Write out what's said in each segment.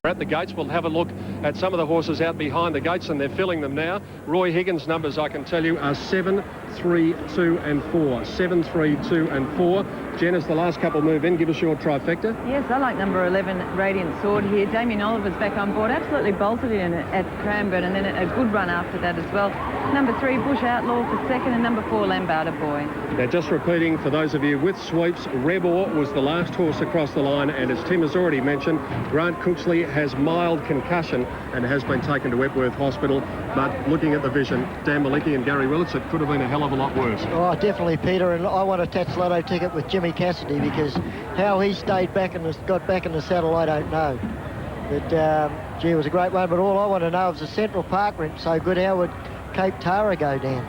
At the gates, we'll have a look at some of the horses out behind the gates, and they're filling them now. Roy Higgins' numbers, I can tell you, are 7, 3, 2 and 4. 7, 3, 2 and 4. Jen, as the last couple move in, give us your trifecta. Yes, I like number 11, Radiant Sword here. Damien Oliver's back on board. Absolutely bolted in at Cranbourne, and then a good run after that as well. Number 3, Bush Outlaw for second, and number 4, Lambada Boy. Now, just repeating for those of you with sweeps, Rebor was the last horse across the line, and as Tim has already mentioned, Grant Cooksley has mild concussion and has been taken to Wentworth Hospital. But looking at the vision, Dan Malicki and Gary Willits, it could have been a hell of a lot worse. Oh, definitely, Peter, and I want a Tats Lotto ticket with Jimmy Cassidy, because how he stayed back and got back in the saddle, I don't know. But, gee, it was a great one, but all I want to know is the Central Park went so good, how would Cape Tara go down?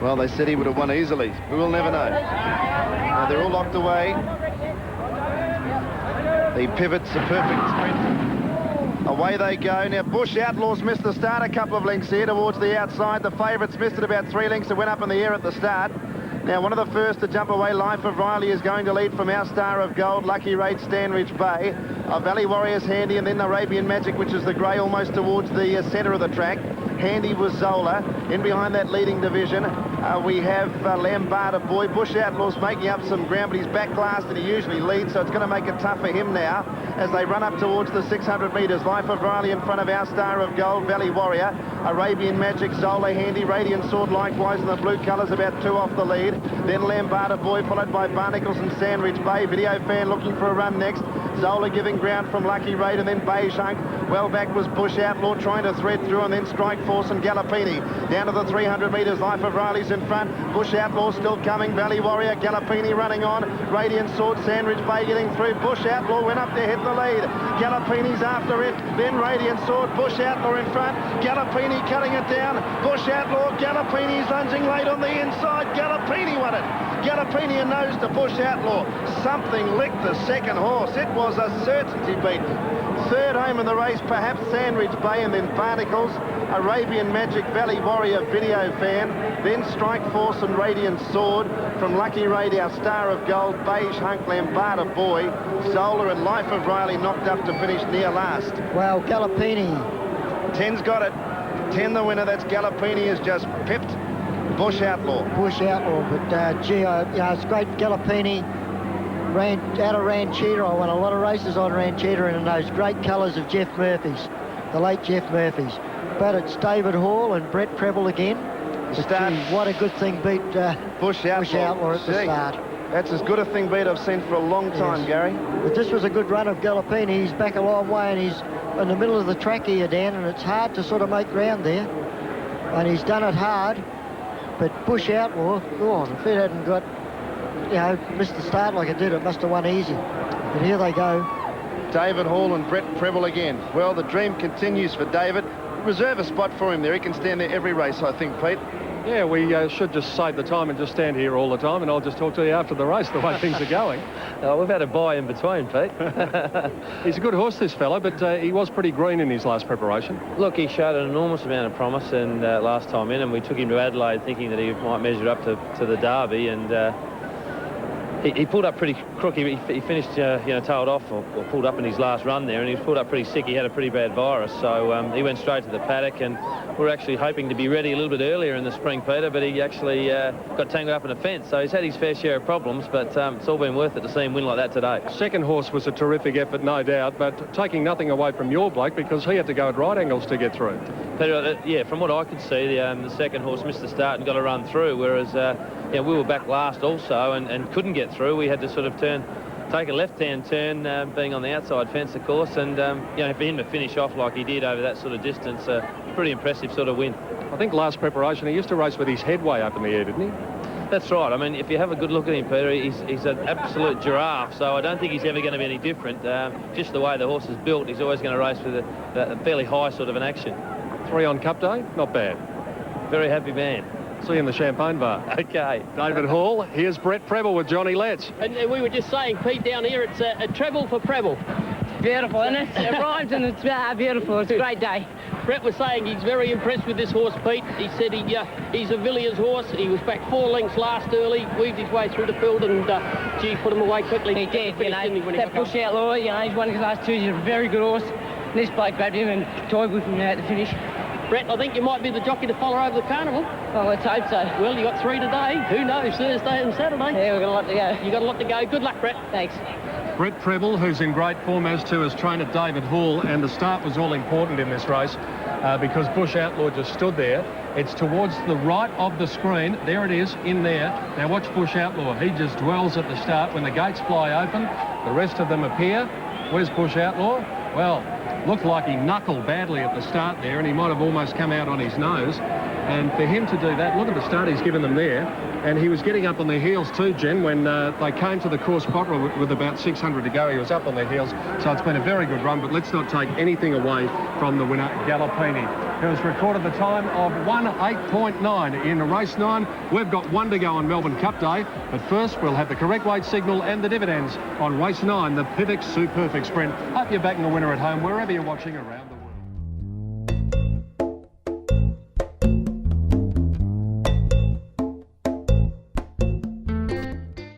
Well, they said he would have won easily. We will never know. Now, they're all locked away. The pivots are perfect sprint. Away they go. Now, Bush Outlaws missed the start a couple of lengths here towards the outside. The favourites missed it about 3 lengths. It went up in the air at the start. Now, one of the first to jump away, Life of Riley, is going to lead from Our Star of Gold, Lucky Raid, Stanridge Bay. Valley Warriors Handy, and then Arabian Magic, which is the grey almost towards the centre of the track. Handy was Zola. In behind that leading division, we have Lambada Boy. Bush Outlaws making up some ground, but he's back last and he usually leads, so it's going to make it tough for him now as they run up towards the 600 metres. Life of Riley in front of Our Star of Gold, Valley Warrior. Arabian Magic, Zola, Handy, Radiant Sword likewise in the blue colours, about 2 off the lead. Then Lambada Boy, followed by Barnacles and Sandridge Bay. Video Fan looking for a run next. Zola giving ground from Lucky Raid, and then Beige Hunk. Well back was Bush Outlaw trying to thread through, and then Strike Force and Gallopini. Down to the 300 metres, Life of Riley's in front. Bush Outlaw still coming. Valley Warrior, Gallopini running on. Radiant Sword, Sandridge Bay getting through. Bush Outlaw went up to hit the lead. Gallopini's after it. Then Radiant Sword, Bush Outlaw in front. Gallopini cutting it down. Bush Outlaw, Gallopini's lunging late on the inside. Gallopini won it. Gallopini a nose to Bush Outlaw. Something licked the second horse. It was a certainty beat. Third home in the race, perhaps Sandridge Bay, and then Barnacles, Arabian Magic, Valley Warrior, Video Fan, then Strike Force and Radiant Sword. From Lucky Raid, Our Star of Gold, Beige Hunk, Lambada Boy, Zola and Life of Riley knocked up to finish near last. Well, Gallopini. 10's got it. 10 the winner. That's Gallopini has just pipped Bush Outlaw. Bush Outlaw, but gee, it's great. Gallopini ran out of Ranchita. I won a lot of races on Ranchita and in those great colours of Jeff Murphy's, the late Jeff Murphy's. But it's David Hall and Brett Preble again. But gee, what a good thing beat Bush Outlaw at the start. That's as good a thing beat I've seen for a long time, yes. Gary. But this was a good run of Gallopini. He's back a long way, and he's in the middle of the track here, Dan, and it's hard to sort of make ground there. And he's done it hard. But Bush Outlaw, if it hadn't got, missed the start like it did, it must have won easy. But here they go. David Hall and Brett Preble again. Well, the dream continues for David. Reserve a spot for him there. He can stand there every race, I think, Pete. Yeah, we should just save the time and just stand here all the time, and I'll just talk to you after the race, the way things are going. We've had a buy in between, Pete. He's a good horse, this fellow, but he was pretty green in his last preparation. Look, he showed an enormous amount of promise and last time in, and we took him to Adelaide thinking that he might measure up to the Derby, and he pulled up pretty crooked. He finished, tailed off or pulled up in his last run there, and he was pulled up pretty sick. He had a pretty bad virus, so he went straight to the paddock, and we're actually hoping to be ready a little bit earlier in the spring, Peter, but he actually got tangled up in a fence, so he's had his fair share of problems, but it's all been worth it to see him win like that today. Second horse was a terrific effort, no doubt, but taking nothing away from your bloke, because he had to go at right angles to get through. Peter, yeah, from what I could see, the second horse missed the start and got a run through, whereas we were back last also and couldn't get through. We had to sort of take a left-hand turn, being on the outside fence, of course, and for him to finish off like he did over that sort of distance, pretty impressive sort of win. I think last preparation he used to race with his head way up in the air, didn't he? That's right. I mean, if you have a good look at him, Peter, he's an absolute giraffe, so I don't think he's ever going to be any different. Just the way the horse is built, he's always going to race with a fairly high sort of an action. 3 on Cup Day? Not bad. Very happy man. See you in the champagne bar. Okay. David Hall. Here's Brett Preble with Johnny Letts. And we were just saying, Pete, down here, it's a treble for Preble. Beautiful, isn't it? It rhymes and it's beautiful. It's a great day. Brett was saying he's very impressed with this horse, Pete. He said he's a Villiers horse. He was back 4 lengths last early, weaved his way through the field, and put him away quickly. He did, that Bush Outlaw, he's won his last 2 years. A very good horse. This bloke grabbed him and toyed with him at the finish. Brett, I think you might be the jockey to follow over the carnival. Oh, let's hope so. Well, you got 3 today. Who knows? Thursday and Saturday. Yeah, we've got a lot to go. You got a lot to go. Good luck, Brett. Thanks. Brett Preble, who's in great form, as to his trainer David Hall, and the start was all important in this race because Bush Outlaw just stood there. It's towards the right of the screen. There it is, in there. Now watch Bush Outlaw. He just dwells at the start. When the gates fly open, the rest of them appear. Where's Bush Outlaw? Well, looked like he knuckled badly at the start there, and he might have almost come out on his nose. And for him to do that, look at the start he's given them there. And he was getting up on their heels too, Jen, when they came to the course proper with about 600 to go. He was up on their heels. So it's been a very good run, but let's not take anything away from the winner, Gallopini, who has recorded the time of 1:08.9 in race 9. We've got 1 to go on Melbourne Cup Day. But first, we'll have the correct weight signal and the dividends on race 9, the Pivx Superfect Sprint. Hope you're backing the winner at home, wherever you're watching around the